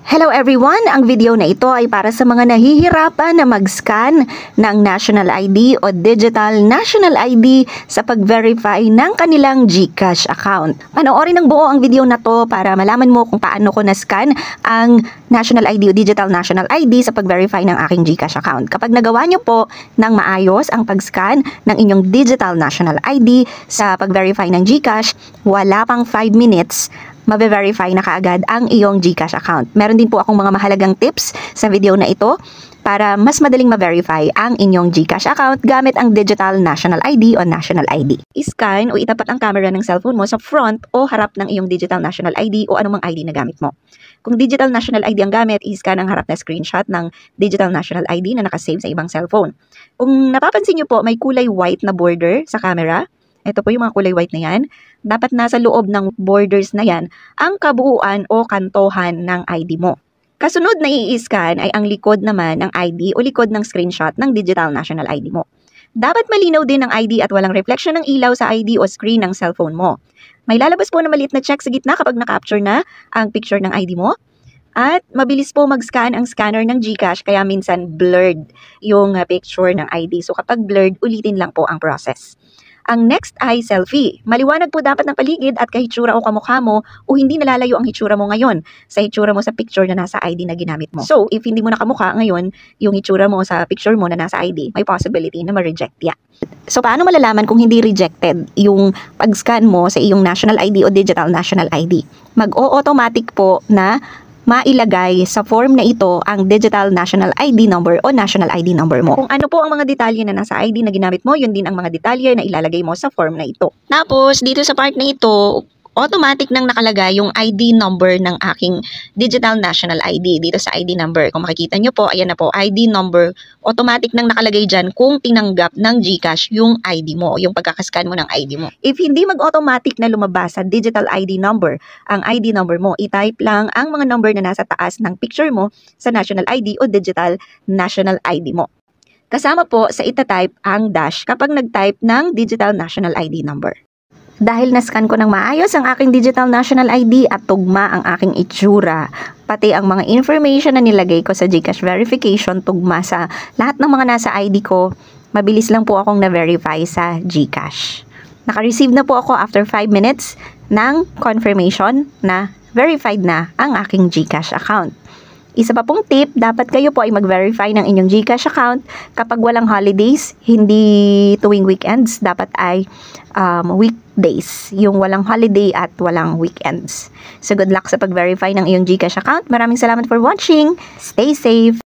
Hello everyone! Ang video na ito ay para sa mga nahihirapan na mag-scan ng National ID o Digital National ID sa pag-verify ng kanilang GCash account. Panoorin ng buo ang video na to para malaman mo kung paano ko na-scan ang National ID o Digital National ID sa pag-verify ng aking GCash account. Kapag nagawa nyo po ng maayos ang pag-scan ng inyong Digital National ID sa pag-verify ng GCash, wala pang 5 minutes, mabe-verify na kaagad ang iyong GCash account. Meron din po akong mga mahalagang tips sa video na ito para mas madaling ma-verify ang inyong GCash account gamit ang Digital National ID o National ID. I-scan o itapat ang camera ng cellphone mo sa front o harap ng iyong Digital National ID o anumang ID na gamit mo. Kung Digital National ID ang gamit, i-scan ang harap na screenshot ng Digital National ID na nakasave sa ibang cellphone. Kung napapansin nyo po, may kulay white na border sa camera. Ito po yung mga kulay white na yan. Dapat nasa loob ng borders na yan ang kabuuan o kantohan ng ID mo. Kasunod na i-scan ay ang likod naman ng ID o likod ng screenshot ng Digital National ID mo. Dapat malinaw din ang ID at walang reflection ng ilaw sa ID o screen ng cellphone mo. May lalabas po na maliit na check sa gitna kapag na-capture na ang picture ng ID mo. At mabilis po mag-scan ang scanner ng GCash kaya minsan blurred yung picture ng ID. So kapag blurred, ulitin lang po ang process. Ang next ay selfie. Maliwanag po dapat ng paligid at kahitsura o kamukha mo o hindi nalalayo ang hitsura mo ngayon sa hitsura mo sa picture na nasa ID na ginamit mo. So, if hindi mo nakamukha ngayon yung hitsura mo sa picture mo na nasa ID, may possibility na ma-reject yan. So, paano malalaman kung hindi rejected yung pag-scan mo sa iyong National ID o Digital National ID? Mag-o-automatic po na mailagay sa form na ito ang Digital National ID number o National ID number mo. Kung ano po ang mga detalye na nasa ID na ginamit mo, yun din ang mga detalye na ilalagay mo sa form na ito. Tapos, dito sa part na ito, automatic nang nakalagay yung ID number ng aking Digital National ID dito sa ID number. Kung makikita nyo po, ayan na po, ID number. Automatic nang nakalagay dyan kung tinanggap ng GCash yung ID mo, yung pagkakascan mo ng ID mo. If hindi mag-automatic na lumabas sa Digital ID number, ang ID number mo, i-type lang ang mga number na nasa taas ng picture mo sa National ID o Digital National ID mo. Kasama po sa itatype ang dash kapag nag-type ng Digital National ID number. Dahil na-scan ko ng maayos ang aking Digital National ID at tugma ang aking itsura, pati ang mga information na nilagay ko sa GCash verification tugma sa lahat ng mga nasa ID ko, mabilis lang po akong na-verify sa GCash. Naka-receive na po ako after 5 minutes ng confirmation na verified na ang aking GCash account. Isa pa pong tip, dapat kayo po ay mag-verify ng inyong GCash account kapag walang holidays, hindi tuwing weekends, dapat ay weekdays, yung walang holiday at walang weekends. So good luck sa pag-verify ng iyong GCash account. Maraming salamat for watching. Stay safe!